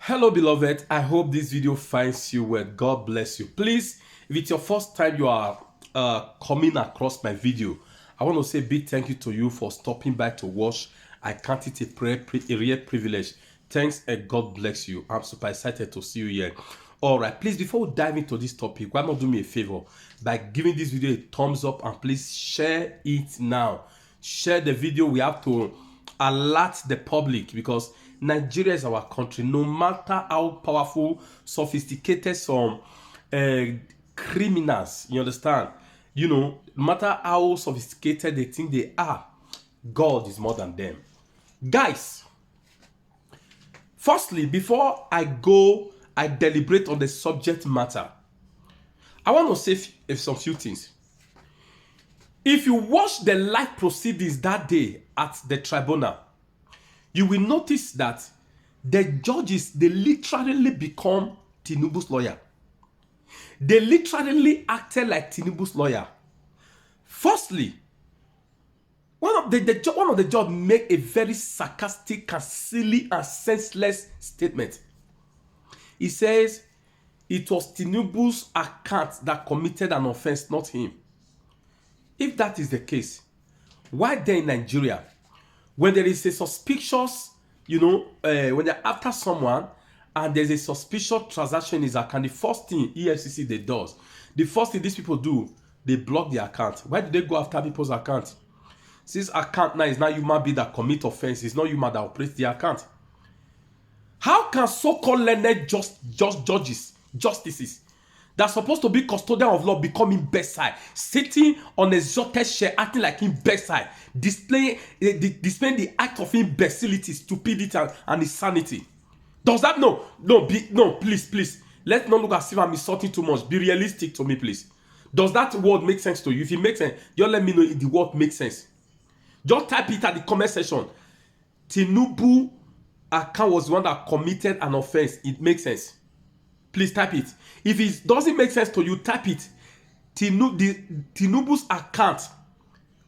Hello beloved, I hope this video finds you well. God bless you. Please, if it's your first time you are coming across my video, I want to say a big thank you to you for stopping by to watch. I count it a real privilege. Thanks and God bless you. I'm super excited to see you here. Alright, please, before we dive into this topic, why not do me a favor by giving this video a thumbs up and please share it now. Share the video. We have to alert the public because Nigeria is our country. No matter how powerful, sophisticated some criminals, you understand? No matter how sophisticated they think they are, God is more than them. Guys, firstly, before I deliberate on the subject matter, I want to say some few things. If you watch the live proceedings that day at the tribunal, you will notice that the judges, they literally become Tinubu's lawyer. They literally acted like Tinubu's lawyer. Firstly, one of the judges make a very sarcastic and silly and senseless statement. He says it was Tinubu's account that committed an offense, not him. If that is the case, why then in Nigeria, when there is a suspicious, when they're after someone and there's a suspicious transaction in his account, the first thing EFCC they does, the first thing these people do, they block the account. Why do they go after people's account? Since account now is not human being that commit offense, it's not human that operates the account. How can so-called learned justices that's supposed to be custodian of law become imbecile, sitting on a exalted chair, acting like imbecile, displaying the act of imbecility, stupidity, and insanity? Does that no, please. Let's not look as if I'm insulting too much. Be realistic to me, please. Does that word make sense to you? If it makes sense, just let me know if the word makes sense. Just type it at the comment section. Tinubu account was the one that committed an offense. It makes sense. Please type it. If it doesn't make sense to you, type it. Tinubu's account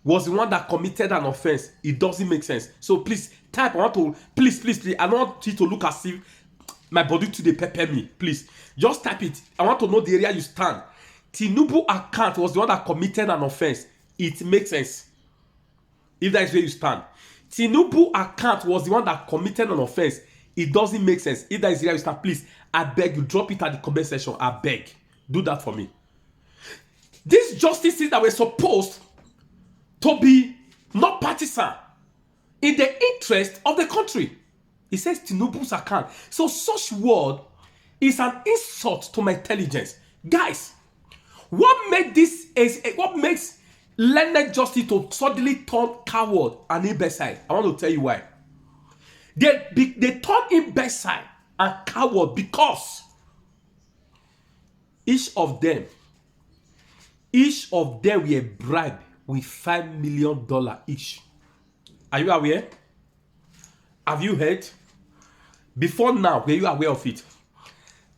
was the one that committed an offense. It doesn't make sense. So please type. I want to please. I don't want you to look as if my body today pepper me. Please just type it. I want to know the area you stand. Tinubu account was the one that committed an offense. It makes sense. If that is where you stand. Tinubu account was the one that committed an offense. It doesn't make sense. If that is where you stand, please, I beg you, drop it at the comment section. I beg. Do that for me. These justices that were supposed to be not partisan in the interest of the country. It says Tinubu's account. So such word is an insult to my intelligence. Guys, what makes learned justice to suddenly turn coward and imbecile? I want to tell you why. They turn imbecile and coward because each of them were bribed with $5 million each. Are you aware? Have you heard? Before now, were you aware of it?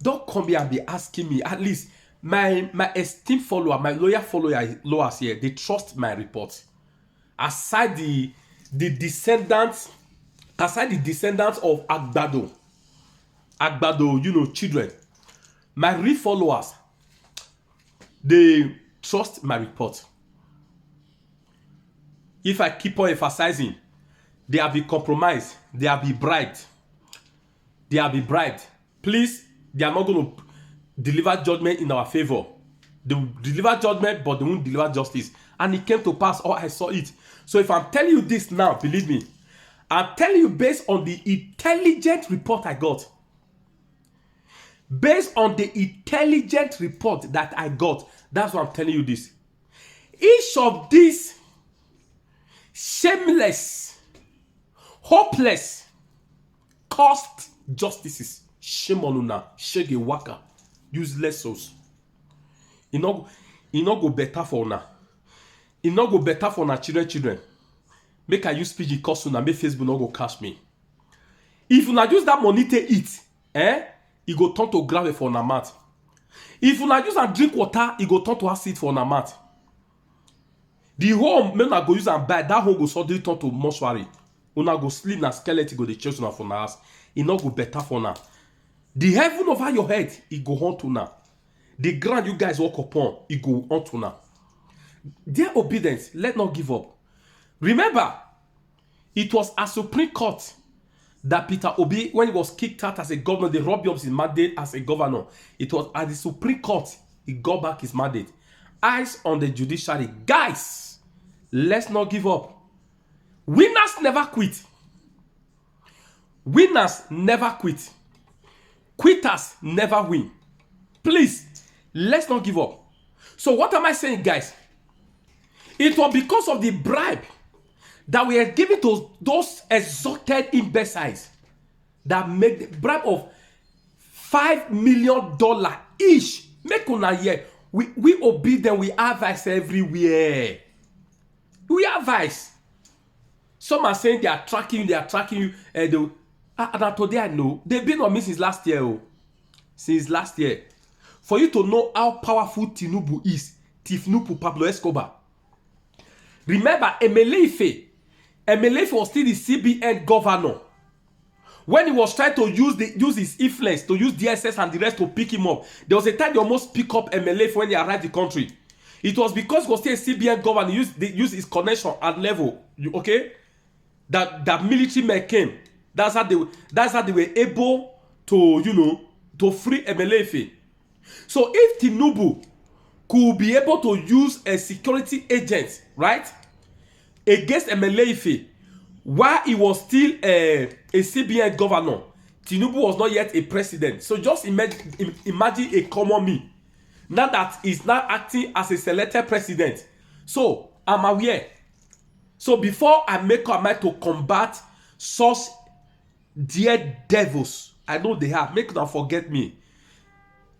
Don't come here and be asking me. At least my esteemed follower, my loyal followers here, they trust my report. Aside the descendants of Agbado, children, my real followers, they trust my report. If I keep on emphasizing, they have been compromised, they have been bribed. Please, they are not going to deliver judgment in our favor. They will deliver judgment, but they won't deliver justice. And it came to pass, I saw it. So if I'm telling you this now, believe me, I'm telling you based on the intelligent report I got. Based on the intelligent report that I got, that's why I'm telling you this. Each of these shameless, hopeless, cursed justices, shame on una, shege waka, useless souls. It not go better for una. It not go better for una children. Make I use PG cost una, make Facebook not go catch me. If una use that money to eat, it go turn to gravel for una mat. If una use and drink water, it go turn to acid for una mat. The home, men go use and buy, that home go suddenly turn to mortuary. Una go sleep na skeleton go dey chase una for una house. It not go better for una. The heaven over your head, it go on to now. The ground you guys walk upon, it go on to now. Their obedience, let not give up. Remember, it was a Supreme Court that Peter Obi, when he was kicked out as a governor, they robbed him of his mandate as a governor. It was at the Supreme Court he got back his mandate. Eyes on the judiciary. Guys, let's not give up. Winners never quit. Winners never quit. Quitters never win. Please, let's not give up. So what am I saying, guys? It was because of the bribe that we are giving to those exalted imbeciles that made the bribe of $5 million each. Make una hear. We obey them. We advise everywhere. We advise. Some are saying they are tracking you. They are tracking you. And today I know they've been on me since last year. Oh. Since last year. For you to know how powerful Tinubu is, Tinubu Parblo Escoba. Remember, Emelefe was still the CBN governor. When he was trying to use his influence, to use DSS and the rest to pick him up, there was a time they almost pick up Emelefe when he arrived in the country. It was because he was still a CBN governor, he used his connection at level, okay? That military men came. That's how they were able to, to free Emelefe. So if Tinubu could be able to use a security agent, right, against Emelefe, while he was still a CBN governor, Tinubu was not yet a president. So just imagine a common me. Now that he's now acting as a selected president. So I'm aware. So before I make up my mind to combat such dear devils, I know they have. Make them forget me.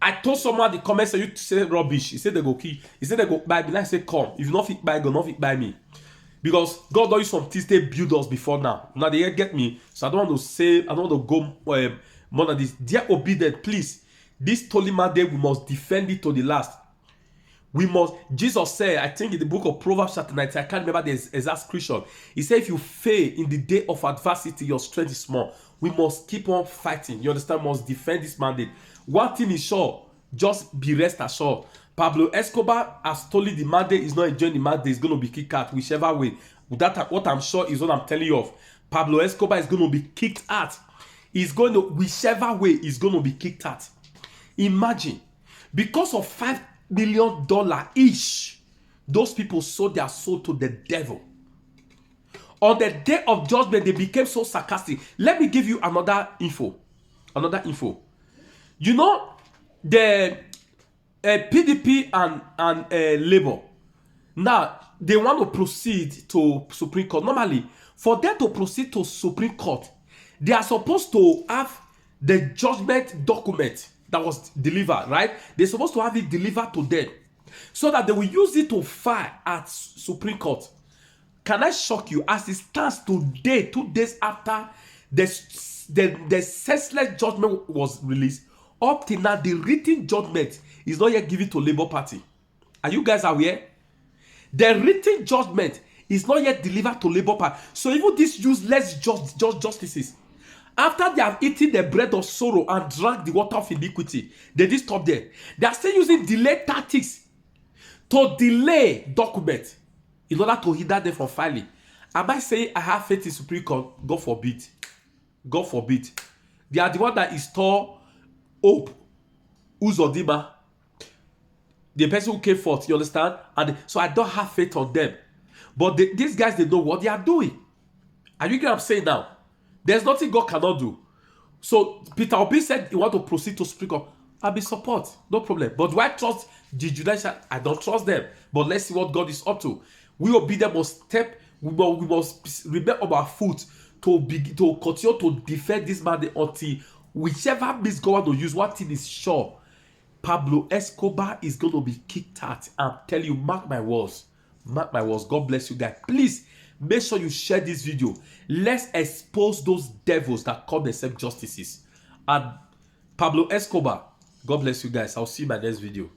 I told someone in the comments that you say rubbish. He said they go key. He said they go buy me. I said come. If you not fit buy, go not fit buy me. Because God don't use some things they build us before now. Now they get me. So I don't want to say, I don't want to go more than this. Dear obedient, please. This Tolima day, we must defend it to the last. We must, Jesus said, I think in the book of Proverbs chapter 19, I can't remember the exact scripture. He said, if you fail in the day of adversity, your strength is small. We must keep on fighting. You understand? We must defend this mandate. One thing is sure, just be rest assured. Parblo Escoba has told you the mandate is not enjoying the mandate, is going to be kicked out, whichever way. That, what I'm sure is what I'm telling you of. Parblo Escoba is going to be kicked out. He's going to, whichever way, is going to be kicked out. Imagine, because of $5 million each, those people sold their soul to the devil. On the day of judgment, they became so sarcastic. Let me give you another info. You know, the PDP and Labour, now they want to proceed to Supreme Court. Normally, for them to proceed to Supreme Court, they are supposed to have the judgment document that was delivered, right? They're supposed to have it delivered to them so that they will use it to file at Supreme Court. Can I shock you? As it stands today, 2 days after the senseless judgment was released, up till now, the written judgment is not yet given to Labour Party. Are you guys aware? The written judgment is not yet delivered to Labour Party. So even these useless justices, after they have eaten the bread of sorrow and drank the water of iniquity, they didn't stop there. They are still using delay tactics to delay documents in order to hinder them from filing. Am I saying I have faith in Supreme Court? God forbid. God forbid. They are the one that install Hope Uzodinma, the person who came forth, you understand? And so I don't have faith on them. But these guys, they know what they are doing. Are you getting what I'm saying now? There's nothing God cannot do. So Peter Obi said he want to proceed to Supreme Court. I'll be support, no problem. But do I trust the judicial? I don't trust them. But let's see what God is up to. We obedient must step. We must remain on our foot to continue to defend this man until whichever means God want to use. One thing is sure: Parblo Escoba is going to be kicked out. I'm telling you, mark my words. Mark my words. God bless you guys. Please make sure you share this video. Let's expose those devils that call themselves justices. And Parblo Escoba, God bless you guys. I'll see you in my next video.